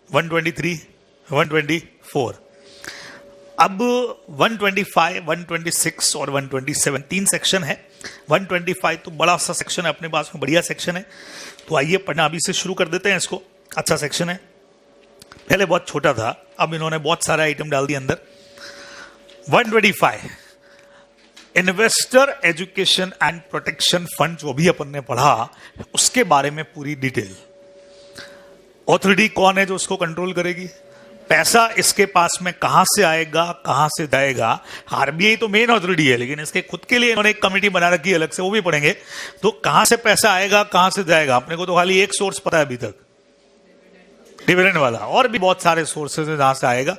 123, 124। अब 125, 126 और 127 तीन सेक्शन है। 125 तो बड़ा सा सेक्शन है, अपने पास में बढ़िया सेक्शन है, तो आइए पढ़ना अभी से शुरू कर देते हैं इसको। अच्छा सेक्शन है, पहले बहुत छोटा था, अब इन्होंने बहुत सारे आइटम डाल दिए अंदर। 125 investor education and protection fund, जो भी अपन ने पढ़ा उसके बारे में पूरी डिटेल। ऑथोरिटी कौन है जो उसको कंट्रोल करेगी, पैसा इसके पास में कहां से आएगा कहां से जाएगा। आरबीआई तो मेन ऑथोरिटी है, लेकिन इसके खुद के लिए इन्होंने एक कमेटी बना रखी है अलग से, वो भी पढ़ेंगे। तो कहां से पैसा आएगा कहां से जाएगा, अपने को तो खाली एक सोर्स पता है अभी तक, डिविडेंड वाला, और भी बहुत सारे सोर्सेज है जहां से आएगा,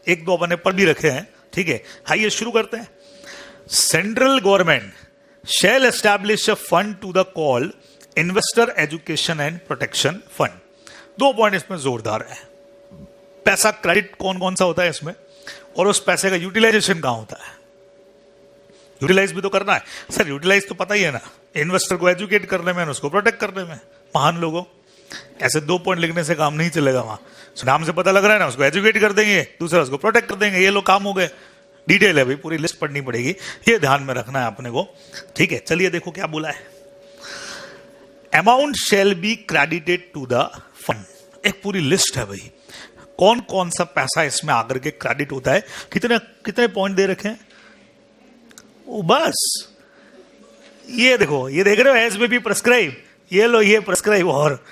एक दो अपन ने पढ़ भी रखे हैं। ठीक है, आइए शुरू करते हैं। Central government shall establish a fund to the call investor education and protection fund. दो पॉइंट इसमें जोरदार है। पैसा क्रेडिट कौन कौन सा होता है इसमें, और उस पैसे का यूटिलाइजेशन कहां होता है। यूटिलाइज भी तो करना है सर, यूटिलाइज तो पता ही है ना, इन्वेस्टर को एजुकेट करने में, उसको प्रोटेक्ट करने में। महान लोगों, ऐसे दो पॉइंट लिखने से काम नहीं चलेगा। वहां नाम से पता लग रहा है ना, उसको एजुकेट कर देंगे, दूसरा उसको प्रोटेक्ट कर देंगे, ये लोग काम हो गए। डिटेल है भाई, पूरी लिस्ट पढ़नी पड़ेगी, ये ध्यान में रखना है अपने को। ठीक है, चलिए देखो क्या बोला है। Amount shall be credited to the fund, एक पूरी लिस्ट है भाई, कौन कौन सा पैसा इसमें आकर के क्रेडिट होता है। कितने कितने पॉइंट दे रखे हैं, ओ बस ये देखो, ये देख रहे हो, एज में भी प्रेस्क्राइब, ये लो ये प्रेस्क्राइब। और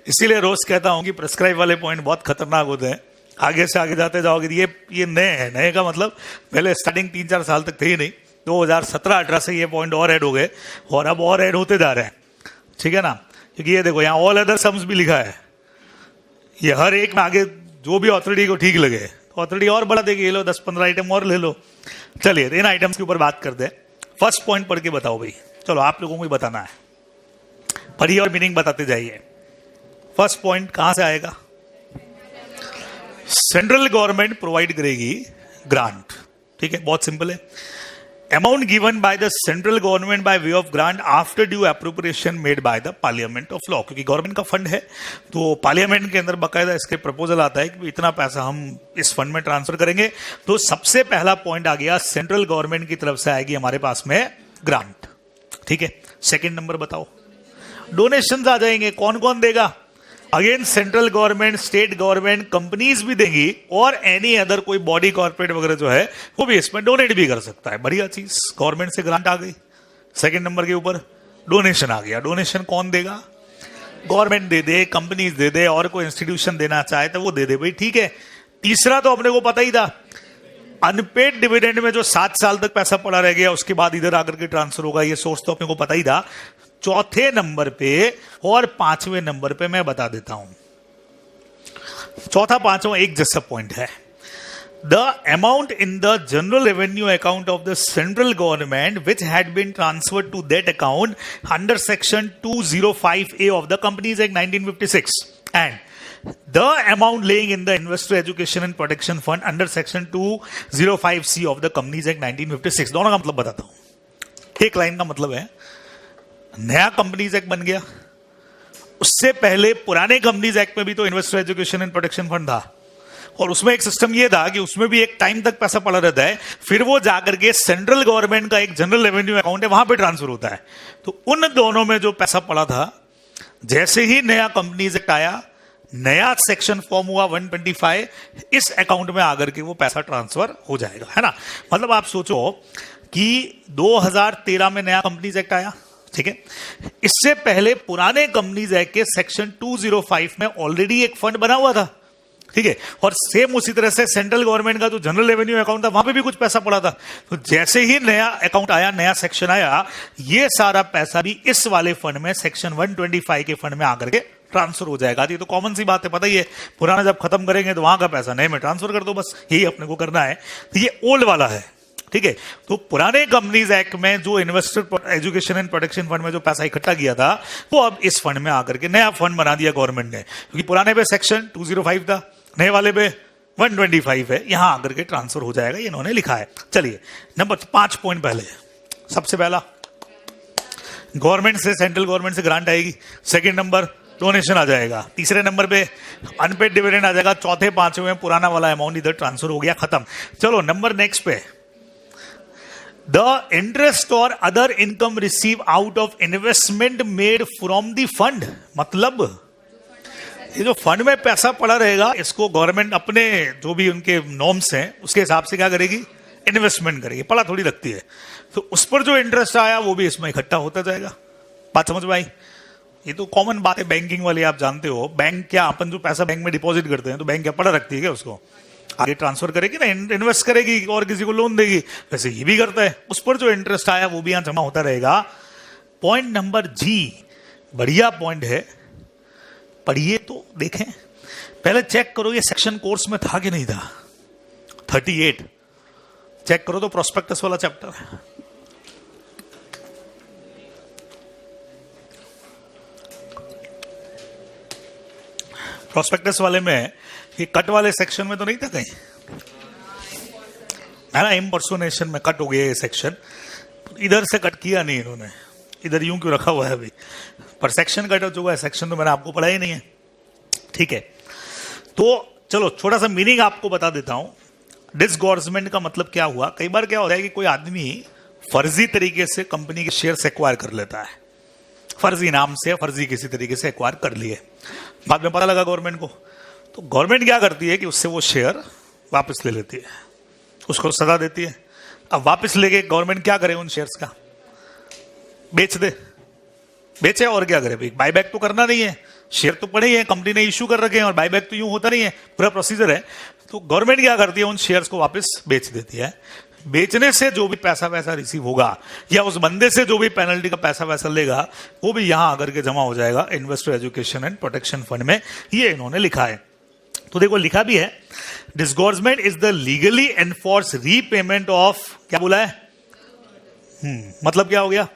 इसीलिए रोज कहता हूं कि प्रेस्क्राइब वाले पॉइंट बहुत खतरनाक होते हैं, आगे से आगे जाते जाओगे। ये नए हैं, नए का मतलब पहले स्टार्टिंग 3-4 साल तक थे ही नहीं, 2017-18 से ये पॉइंट और ऐड हो गए, और अब और ऐड होते जा रहे हैं। ठीक है ना, क्योंकि ये देखो यहाँ ऑल अदर सम्स भी लिखा है, ये हर एक में आगे जो भी ऑथोरिटी को ठीक लगे तो ऑथोरिटी और बढ़ा देगी, ये लो 10-15 आइटम और ले लो। चलिए इन आइटम्स के ऊपर बात करते हैं। फर्स्ट पॉइंट पढ़ के बताओ भाई, चलो आप लोगों को ही बताना है, पढ़िए और मीनिंग बताते जाइए। फर्स्ट पॉइंट कहां से आएगा, सेंट्रल गवर्नमेंट प्रोवाइड करेगी ग्रांट। ठीक है, बहुत सिंपल है। Amount given by the central government by way of grant after due appropriation made by the parliament of law. क्योंकि गवर्नमेंट का फंड है, तो पार्लियामेंट के अंदर बकायदा इसके प्रपोजल आता है कि इतना पैसा हम इस फंड में ट्रांसफर करेंगे। तो सबसे पहला पॉइंट आ गया, सेंट्रल गवर्नमेंट की तरफ से आएगी हमारे पास में ग्रांट। ठीक है, सेकेंड नंबर बताओ, डोनेशन आ जाएंगे। कौन कौन देगा, again central government, state government, companies भी देंगी, और एनी अदर कोई बॉडी कॉर्पोरेट वगैरह जो है वो भी इसमें डोनेट भी कर सकता है। बढ़िया चीज, गवर्नमेंट से ग्रांट आ गई। सेकंड नंबर के ऊपर डोनेशन आ गया। डोनेशन कौन देगा, गवर्नमेंट दे दे, कंपनीज दे दे, और कोई इंस्टीट्यूशन देना चाहे तो वो दे दे भाई। ठीक है, तीसरा तो अपने को पता ही था, अनपेड डिविडेंड में जो 7 साल तक पैसा पड़ा रह गया उसके बाद इधर आकर के ट्रांसफर होगा, ये सोर्स तो अपने को पता ही था। चौथे नंबर पे और पांचवें नंबर पे मैं बता देता हूं, चौथा पांचवा एक जैसा पॉइंट है। The amount in the general revenue account of the central government which had been transferred to that account under section 205A of the companies act 1956 and the amount lying in the investor education and protection fund under section 205C of the companies act 1956। दोनों का मतलब बताता हूं। एक line का मतलब है, नया कंपनीज एक्ट बन गया, उससे पहले पुराने कंपनीज एक्ट में भी तो investor education and protection fund था, और उसमें एक सिस्टम ये था कि उसमें भी एक टाइम तक पैसा पड़ा रहता है, फिर वो जाकर के सेंट्रल गवर्नमेंट का एक जनरल रेवेन्यू अकाउंट है वहां पे ट्रांसफर होता है। तो उन दोनों में जो पैसा पड़ा था, जैसे ही नया कंपनीज एक्ट आया, नया सेक्शन फॉर्म हुआ 125, इस अकाउंट में आकर के वो पैसा ट्रांसफर हो जाएगा, है ना। मतलब आप सोचो कि 2013 में नया कंपनीज एक्ट आया, ठीक है, इससे पहले पुराने कंपनीज एक्ट के सेक्शन 205 में ऑलरेडी एक फंड बना हुआ था। ठीक है, और सेम उसी तरह से सेंट्रल गवर्नमेंट का जो जनरल रेवेन्यू अकाउंट था वहां पे भी कुछ पैसा पड़ा था। तो जैसे ही नया अकाउंट आया, नया सेक्शन आया, ये सारा पैसा भी इस वाले फंड में, सेक्शन 125 के फंड में आकर के ट्रांसफर हो जाएगा। ये तो कॉमन सी बात है, पता ही है, पुराना जब खत्म करेंगे तो वहां का पैसा नए में ट्रांसफर कर दो, बस यही अपने को करना है। तो ये ओल्ड वाला है। ठीक है, तो पुराने कंपनीज एक्ट में जो investor education and protection fund में जो पैसा इकट्ठा किया था, वो अब इस फंड में आकर के नया फंड बना दिया गवर्नमेंट ने, क्योंकि पुराने पे सेक्शन 205 था, नए वाले पे 125 है, यहां आकर के ट्रांसफर हो जाएगा, ये इन्होंने लिखा है। चलिए नंबर 5 पॉइंट पहले, सबसे पहला गवर्नमेंट से, सेंट्रल गवर्नमेंट से ग्रांट आएगी। सेकंड नंबर डोनेशन आ जाएगा। तीसरे नंबर पे अनपेड डिविडेंड आ जाएगा। चौथे पांचवें में पुराना वाला अमाउंट इधर ट्रांसफर हो गया, खत्म। चलो नंबर नेक्स्ट पे, द इंटरेस्ट और other income receive out of investment made from the fund. मतलब ये जो फंड में पैसा पड़ा रहेगा, इसको गवर्नमेंट अपने जो भी उनके नॉर्म्स हैं उसके हिसाब से क्या करेगी, इन्वेस्टमेंट करेगी, पड़ा थोड़ी रखती है। तो उस पर जो इंटरेस्ट आया वो भी इसमें इकट्ठा होता जाएगा। बात समझ में आई? ये तो कॉमन बात है बैंकिंग वाली, आप जानते हो। बैंक क्या, अपन जो पैसा बैंक में डिपॉजिट करते हैं तो बैंक क्या पड़ा रखती है क्या, उसको आगे ट्रांसफर करेगी ना, इन्वेस्ट करेगी और किसी को लोन देगी। वैसे ये भी करता है, उस पर जो इंटरेस्ट आया वो भी यहां जमा होता रहेगा। पॉइंट नंबर जी, बढ़िया पॉइंट है, पढ़िए तो देखें। पहले चेक करो ये सेक्शन कोर्स में था कि नहीं था। 38 चेक करो तो, प्रोस्पेक्टस वाला चैप्टर। प्रोस्पेक्टस वाले में ये कट वाले सेक्शन में तो नहीं था कहीं, है ना? इम्पर्सोनेशन में कट हो गया ये सेक्शन, इधर से कट किया नहीं इन्होंने, इधर यूं क्यों रखा हुआ है अभी, पर सेक्शन कट हो चुका है। सेक्शन तो मैंने आपको पढ़ा ही नहीं है, ठीक है। तो चलो छोटा सा मीनिंग आपको बता देता हूं। डिसगॉर्जमेंट का मतलब क्या हुआ? कई बार क्या होता है कि कोई आदमी फर्जी तरीके से कंपनी के शेयर्स एक्वायर कर लेता है, फर्जी नाम से, फर्जी किसी तरीके से एक्वायर कर लिए, बाद में पता लगा गवर्नमेंट को, तो गवर्नमेंट क्या करती है कि उससे वो शेयर वापस ले लेती है, उसको सजा देती है। अब वापस लेके गवर्नमेंट क्या करे, उन शेयर्स का बेच दे, बेचे और क्या करे भाई, बायबैक तो करना नहीं है, शेयर तो पड़े ही है, कंपनी ने इश्यू कर रखे हैं और बायबैक तो यूं होता नहीं है, पूरा प्रोसीजर है। तो गवर्नमेंट क्या करती है, उन शेयर्स को वापस बेच देती है। बेचने से जो भी पैसा वैसा रिसीव होगा या उस बंदे से जो भी पेनल्टी का पैसा वैसा लेगा वो भी यहां आकर के जमा हो जाएगा investor education and protection fund में। ये इन्होंने लिखा है, तो देखो लिखा भी है, disgorgement is the legally enforce repayment of, क्या बोला है, मतलब क्या हो गया,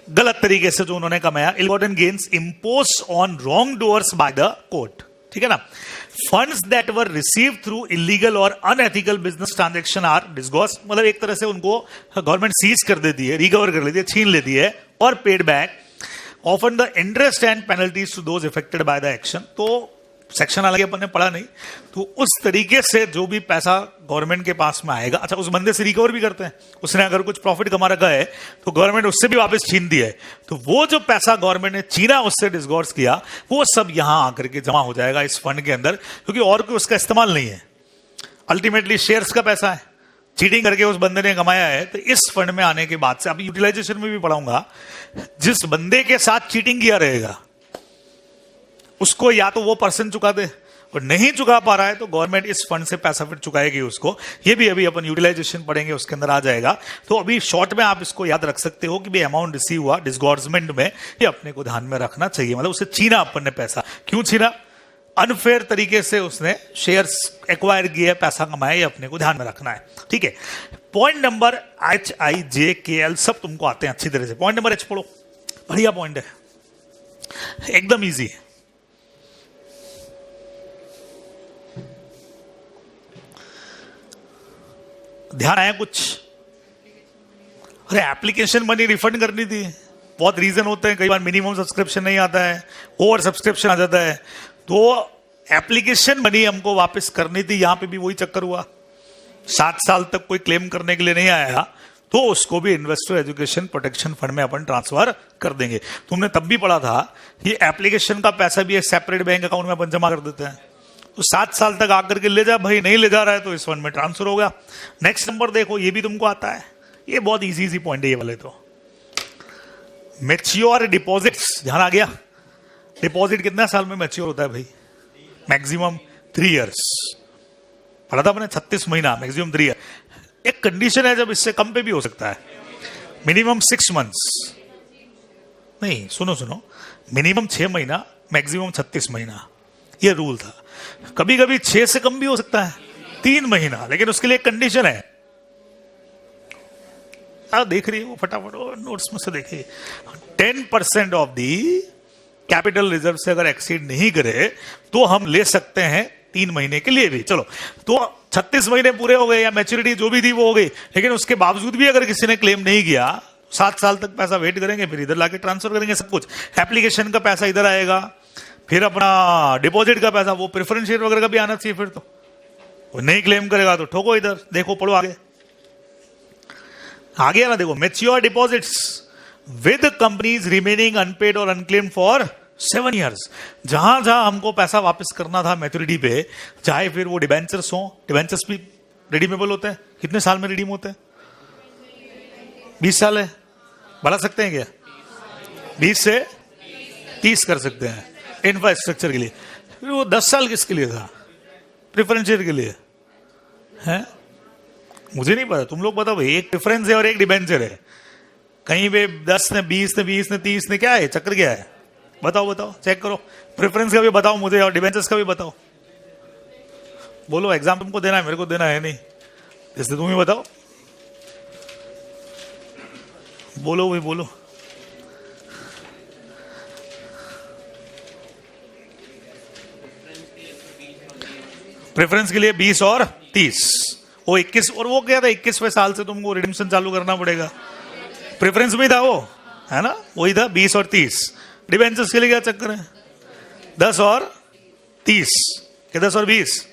गलत तरीके से जो उन्होंने कमाया, ill-gotten gains impose on wrong doers by the court, ठीक है ना। Funds that were receive through illegal और unethical business transaction are disgorge, मतलब एक तरह से उनको गवर्नमेंट सीज कर देती है, रिकवर कर लेती है, छीन लेती है और paid back often the interest and penalties to those affected by the action. तो सेक्शन अलग अपन ने पढ़ा नहीं, तो उस तरीके से जो भी पैसा गवर्नमेंट के पास में आएगा, अच्छा उस बंदे से रिकवर भी करते हैं, उसने अगर कुछ प्रॉफिट कमा रखा है तो गवर्नमेंट उससे भी वापस छीन दिया है, तो वो जो पैसा गवर्नमेंट ने छीना, उससे डिसगॉर्ज किया, वो सब यहां आकर के जमा हो जाएगा इस फंड के अंदर, क्योंकि और कोई उसका इस्तेमाल नहीं है। अल्टीमेटली शेयर्स का पैसा है, चीटिंग करके उस बंदे ने कमाया है, तो इस फंड में आने के बाद से, अभी यूटिलाइजेशन में भी पढ़ाऊंगा, जिस बंदे के साथ चीटिंग किया रहेगा उसको या तो वो पर्सन चुका दे, और नहीं चुका पा रहा है तो गवर्नमेंट इस फंड से पैसा फिर चुकाएगी उसको। ये भी अभी अपन यूटिलाइजेशन पढ़ेंगे, उसके अंदर आ जाएगा। तो अभी शॉर्ट में आप इसको याद रख सकते हो कि भाई अमाउंट रिसीव हुआ डिसगॉर्जमेंट में, ये अपने को ध्यान में रखना चाहिए। मतलब उसे छीना अपन ने पैसा, क्यों छीना, अनफेयर तरीके से उसने शेयर्स एक्वायर किए, पैसा कमाया, ये अपने को ध्यान में रखना है, ठीक है। पॉइंट नंबर HIJKL सब तुमको आते हैं अच्छी तरह से। पॉइंट नंबर H पढ़ो, बढ़िया पॉइंट है, एकदम ईजी है। ध्यान आया कुछ? अरे एप्लीकेशन मनी रिफंड करनी थी, बहुत रीजन होते हैं, कई बार मिनिमम सब्सक्रिप्शन नहीं आता है, ओवर सब्सक्रिप्शन आ जाता है, तो एप्लीकेशन मनी हमको वापस करनी थी। यहां पे भी वही चक्कर हुआ, 7 साल तक कोई क्लेम करने के लिए नहीं आया, तो उसको भी इन्वेस्टर एजुकेशन प्रोटेक्शन फंड में अपन ट्रांसफर कर देंगे। तुमने तब भी पढ़ा था कि एप्लीकेशन का पैसा भी एक सेपरेट बैंक अकाउंट में अपन जमा कर देते हैं, तो 7 साल तक आकर के ले जा भाई, नहीं ले जा रहा है तो इस फंड में ट्रांसफर होगा। नेक्स्ट नंबर देखो, ये भी तुमको आता है, ये बहुत इजी पॉइंट है ये वाले। तो मैच्योर डिपॉजिट्स, ध्यान आ गया, डिपॉजिट कितना साल में मैच्योर होता है भाई, मैक्सिमम 3 इयर्स पढ़ा था मैंने, 36 महीना, मैक्सिमम 3 ईयर। एक कंडीशन है जब इससे कम पे भी हो सकता है, मिनिमम 6 मंथ्स, नहीं सुनो, मिनिमम 6 महीना, मैक्सिमम 36 महीना, ये रूल था। कभी कभी 6 से कम भी हो सकता है, 3 महीना, लेकिन उसके लिए एक कंडीशन है। देख रही हो फटाफट नोट्स में से देखिए, 10% ऑफ दी कैपिटल रिजर्व से अगर एक्सीड नहीं करे तो हम ले सकते हैं 3 महीने के लिए भी। चलो, तो 36 महीने पूरे हो गए या मैच्योरिटी जो भी थी वो हो गई, लेकिन उसके बावजूद भी अगर किसी ने क्लेम नहीं किया 7 साल तक पैसा वेट करेंगे, फिर इधर लाके ट्रांसफर करेंगे सब कुछ। एप्लीकेशन का पैसा इधर आएगा, फिर अपना डिपॉजिट का पैसा, वो प्रेफरेंस शेयर वगैरह का भी आना चाहिए। फिर तो वो नहीं क्लेम करेगा तो ठोको इधर, देखो पढ़ो आगे। आगे ना देखो, mature deposits with companies remaining unpaid और अनक्लेम्ड फॉर 7 years। जहां जहां हमको पैसा वापस करना था मैच्योरिटी पे, चाहे फिर वो डिबेंचर्स हो, डिबेंचर्स भी रिडीमेबल होते हैं। कितने साल में रिडीम होते हैं? 20 साल है, बढ़ा सकते हैं क्या? 20 से 30 कर सकते हैं इंफ्रास्ट्रक्चर के लिए। फिर वो 10 साल किसके लिए था? प्रेफरेंस शेयर के लिए है? मुझे नहीं पता, तुम लोग बताओ भाई। एक प्रेफरेंस है और एक डिबेंचर है, कहीं पे 10 ने 20 ने 20 ने 30 ने, क्या है चक्कर, क्या है? बताओ बताओ, चेक करो। प्रेफरेंस का भी बताओ मुझे और डिबेंचर्स का भी बताओ। बोलो, एग्जाम तुमको देना है, मेरे को देना है नहीं, इसलिए तुम ही बताओ। बोलो भाई बोलो। प्रेफरेंस के लिए 20 और 30, वो 21, और वो क्या था 21वें साल से तुमको रिडीम्पशन चालू करना पड़ेगा। प्रेफरेंस में था वो, है ना, वही था 20 और 30। डिबेंचर्स के लिए क्या चक्कर है? 10 और 30 कि 10 और 20?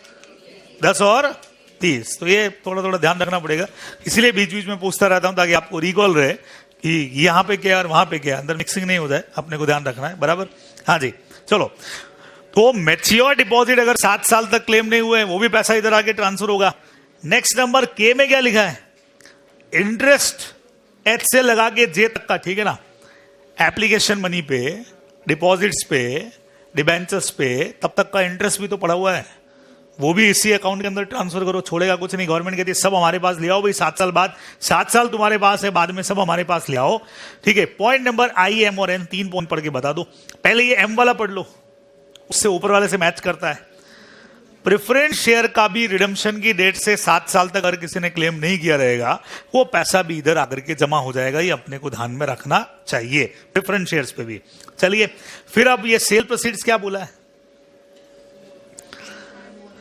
10 और 30। तो ये थोड़ा थोड़ा ध्यान रखना पड़ेगा, इसीलिए बीच बीच में पूछता रहता हूं ताकि आपको रिकॉल रहे कि यहां पे क्या और वहां पे क्या, अंदर मिक्सिंग नहीं हो जाए, अपने को ध्यान रखना है, बराबर। हाँ जी, चलो। तो मैच्योर डिपॉजिट अगर 7 साल तक क्लेम नहीं हुए, वो भी पैसा इधर आके ट्रांसफर होगा। नेक्स्ट नंबर के में क्या लिखा है? इंटरेस्ट एच से लगा के जे तक का, ठीक है ना। एप्लीकेशन मनी पे, डिपॉजिट्स पे, डिबेंचर्स पे, तब तक का इंटरेस्ट भी तो पड़ा हुआ है, वो भी इसी अकाउंट के अंदर ट्रांसफर करो, छोड़ेगा कुछ नहीं। गवर्नमेंट कहती है सब हमारे पास ले आओ भाई, 7 साल बाद, 7 साल तुम्हारे पास है, बाद में सब हमारे पास ले आओ, ठीक है। पॉइंट नंबर आई, एम और एन, 3 पॉइंट पढ़ के बता दो। पहले ये एम वाला पढ़ लो, उससे ऊपर वाले से मैच करता है। प्रेफरेंस शेयर का भी रिडम्पशन की डेट से 7 साल तक अगर किसी ने क्लेम नहीं किया रहेगा, वो पैसा भी इधर आकर के जमा हो जाएगा, ये अपने को ध्यान में रखना चाहिए प्रेफरेंस शेयर्स पे भी। चलिए फिर अब ये सेल प्रोसीड्स क्या बोला है?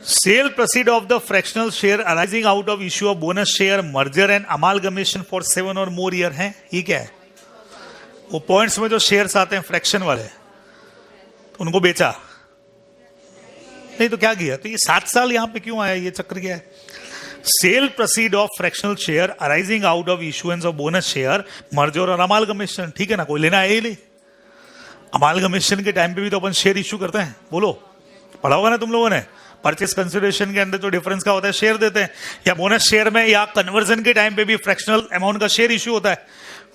Cell proceed of the fractional share arising out of issue of bonus share, merger and amalgamation for 7 और मोर ईयर है। ये क्या है? वो पॉइंट्स में जो शेयर्स आते हैं फ्रैक्शन वाले, उनको बेचा नहीं तो क्या किया? तो ये 7 साल यहां पे क्यों आया? ये चक्कर क्या है? Cell proceed of fractional share arising out of issuance of bonus share, merger और अमालगमेशन, ठीक है ना। कोई लेना है ही नहीं। अमालगमेशन के टाइम पे भी तो अपन शेयर इशू करते हैं, बोलो पढ़ा होगा ना तुम लोगों ने। परचेस कंसिडरेशन के अंदर जो डिफरेंस का होता है शेयर देते हैं, या बोनस शेयर में या कन्वर्जन के टाइम पे भी फ्रैक्शनल अमाउंट का शेयर इशू होता है।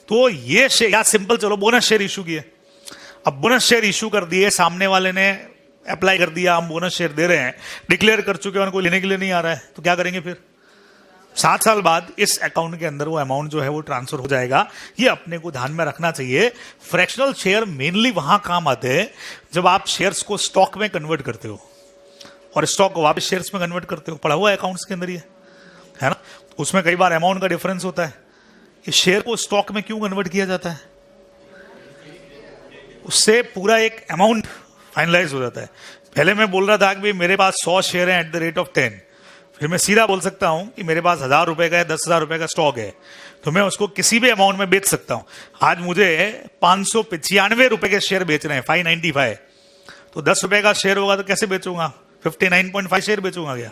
तो ये शेयर, या सिंपल चलो बोनस शेयर इशू किए, अब बोनस शेयर इशू कर दिए, सामने वाले ने अप्लाई कर दिया, हम बोनस शेयर दे रहे हैं, डिक्लेयर कर चुके हैं, उनको लेने के लिए नहीं आ रहा है, तो क्या करेंगे फिर? 7 साल बाद इस अकाउंट के अंदर वो अमाउंट जो है वो ट्रांसफर हो जाएगा। ये अपने को ध्यान में रखना चाहिए। फ्रैक्शनल शेयर मेनली वहां काम आते हैं जब आप शेयर्स को स्टॉक में कन्वर्ट करते हो और स्टॉक को वापस शेयर्स में कन्वर्ट करते हो। पढ़ा हुआ है अकाउंट्स के अंदर ये, है ना। उसमें कई बार अमाउंट का डिफरेंस होता है कि शेयर को स्टॉक में क्यों कन्वर्ट किया जाता है, उससे पूरा एक अमाउंट फाइनलाइज हो जाता है। पहले मैं बोल रहा था कि मेरे पास 100 शेयर हैं एट द रेट ऑफ 10, फिर मैं सीधा बोल सकता हूं कि मेरे पास 1000 रुपए का है, 10,000 रुपए का स्टॉक है, तो मैं उसको किसी भी अमाउंट में बेच सकता हूं। आज मुझे 595 रुपए के शेयर बेचने हैं, 595, तो 10 रुपए का शेयर होगा तो कैसे बेचूंगा? 59.5 शेयर बेचूंगा क्या?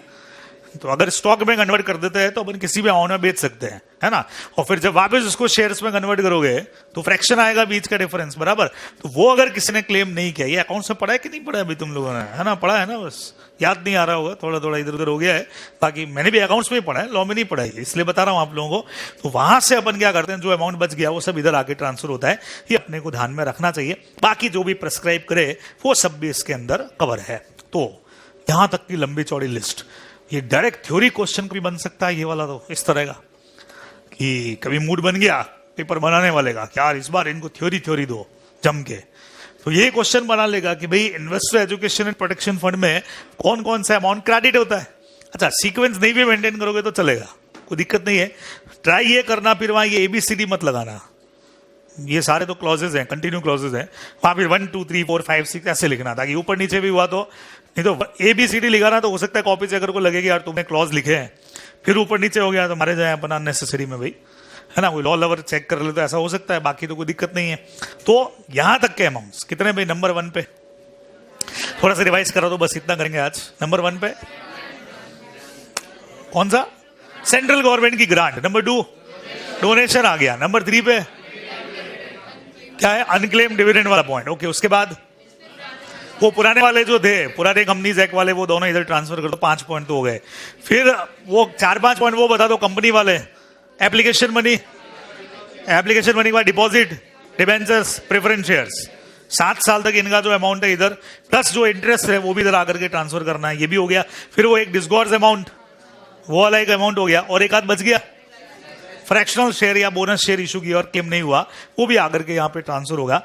तो अगर स्टॉक में कन्वर्ट कर देते हैं तो अपन किसी भी अमाउंट में बेच सकते हैं, है ना। और फिर जब वापस उसको शेयर्स में कन्वर्ट करोगे तो फ्रैक्शन आएगा बीच का डिफरेंस, बराबर। तो वो अगर किसी ने क्लेम नहीं किया, ये अकाउंट में पढ़ा है कि नहीं पढ़ा अभी तुम लोगों ने, है ना। पढ़ा है ना, बस याद नहीं आ रहा होगा, थोड़ा थोड़ा इधर उधर हो गया है। बाकी मैंने भी अकाउंट्स में पढ़ा है, लॉ में नहीं पढ़ा है, इसलिए बता रहा हूं आप लोगों को। तो वहां से अपन क्या करते हैं, जो अमाउंट बच गया वो सब इधर आके ट्रांसफर होता है, ये अपने को ध्यान में रखना चाहिए। बाकी जो भी प्रेस्क्राइब करे वो सब भी इसके अंदर कवर है। तो यहां तक की लंबी चौड़ी लिस्ट, ये डायरेक्ट थ्योरी क्वेश्चन भी बन सकता है ये वाला, तो इस तरह का कि कभी मूड बन गया पेपर बनाने वाले का कि यार इस बार इनको थ्योरी दो जम के, तो ये क्वेश्चन बना लेगा कि भाई investor education and protection fund में कौन कौन सा अमाउंट क्रेडिट होता है। अच्छा, सीक्वेंस नहीं भी मेंटेन करोगे तो चलेगा, कोई दिक्कत नहीं है। ट्राई ये करना, फिर वहां ये ABCD मत लगाना, ये सारे तो क्लॉजेज हैं, कंटिन्यू क्लॉजेज हैं, वहां फिर 1 2 3 4 5 6 ऐसे लिखना, ताकि ऊपर नीचे भी हुआ तो, नहीं तो ABCD लिखा ना तो हो सकता है कॉपी चेकर को लगेगा यार तुमने क्लॉज लिखे हैं, फिर ऊपर नीचे हो गया तो मारे जाए अपन अननेसेसरी में भाई, है ना, कोई लॉ लवर चेक कर ले तो ऐसा हो सकता है, बाकी तो कोई दिक्कत नहीं है। तो यहां तक के अमाउंट्स कितने भाई? नंबर 1 पे थोड़ा सा रिवाइज करो तो बस इतना करेंगे आज। नंबर 1 पे कौन सा? सेंट्रल गवर्नमेंट की ग्रांट। नंबर 2 डोनेशन आ गया। नंबर 3 पे क्या है? अनक्लेम डिविडेंड वाला पॉइंट। ओके, उसके बाद वो पुराने वाले जो थे, पुराने कंपनीज एक्ट वाले, वो दोनों इधर ट्रांसफर कर दो, 5 पॉइंट तो हो गए। फिर वो 4-5 पॉइंट वो बता दो कंपनी वाले। एप्लीकेशन मनी, एप्लीकेशन मनी के बाद डिपॉजिट, डिबेंचर्स, प्रेफरेंस शेयर्स। 7 साल तक इनका जो अमाउंट है इधर, प्लस जो इंटरेस्ट है वो भी इधर आकर के ट्रांसफर करना है, ये भी हो गया। फिर वो एक डिस्गॉर्ज अमाउंट, वो वाला एक अमाउंट हो गया, और एक आध बच गया फ्रैक्शनल शेयर या बोनस शेयर इशू की और क्लेम नहीं हुआ, वो भी आकर के यहाँ पे ट्रांसफर होगा।